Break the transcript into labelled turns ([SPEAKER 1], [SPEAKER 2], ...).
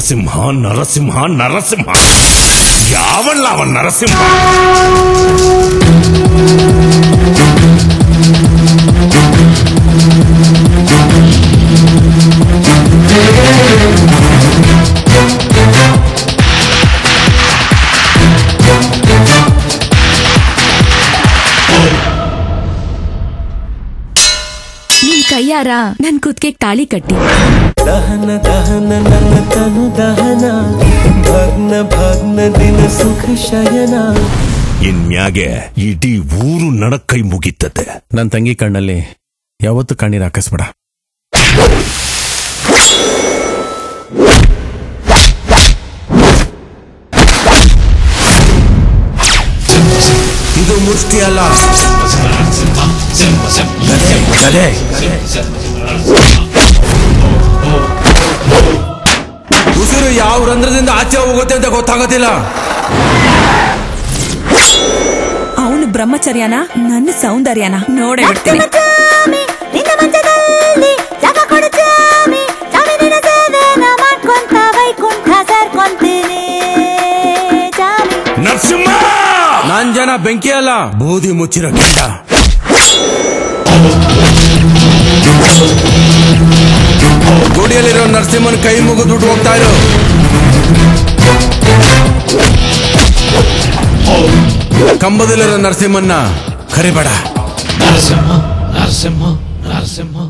[SPEAKER 1] ನರಸಿಂಹ ನರಸಿಂಹ ನರಸಿಂಹ ಯಾವಲ್ಲ ಅವನ್ ನರಸಿಂಹ.
[SPEAKER 2] ನಿನ್ ಕೈಯಾರ ನನ್ ಕುತ್ತಿಗೆ ತಾಳಿ ಕಟ್ಟಿ.
[SPEAKER 3] ದಹನ ದಹನ ನನ್ನ ತನು ದಹನ, ಭಗ್ನ ಭಗ್ನ ದಿನ ಸುಖ ಶಯನ.
[SPEAKER 1] ಇನ್ಮ್ಯಾಗೆ ಇಡೀ ಊರು ನಡಕೈ ಮುಗಿತದೆ.
[SPEAKER 4] ನನ್ ತಂಗಿ ಕಣ್ಣಲ್ಲಿ ಯಾವತ್ತು ಕಣ್ಣೀರ್ ಹಾಕಿಸ್ಬೇಡ.
[SPEAKER 1] ಇದು ಮುಷ್ಟಿ ಅಲ್ಲ, ಗದೆ. ಉಸಿರು ಯಾವ ರಂಧ್ರದಿಂದ ಆಚೆ ಹೋಗುತ್ತೆ ಅಂತ ಗೊತ್ತಾಗೋದಿಲ್ಲ.
[SPEAKER 2] ಅವನು ಬ್ರಹ್ಮಚರ್ಯನ, ನನ್ನ ಸೌಂದರ್ಯನ ನೋಡೇ ಬಿಡ್ತೀನಿ.
[SPEAKER 1] ನರಸಿಂಹ ನಾನ್ ಜನ ಬೆಂಕಿ ಅಲ್ಲ, ಬೂದಿ ಮುಚ್ಚಿರೋ ಕೆಂಡ. ಗುಡಿಯಲ್ಲಿರೋ ನರಸಿಂಹನ ಕೈ ಮುಗಿದ್ಬಿಟ್ಟು ಹೋಗ್ತಾ ಇರೋ. ಕಂಬದಲ್ಲಿರೋ ನರಸಿಂಹನ್ನ ಕರಿಬೇಡ.
[SPEAKER 5] ನರಸಿಂಹ ನರಸಿಂಹ ನರಸಿಂಹ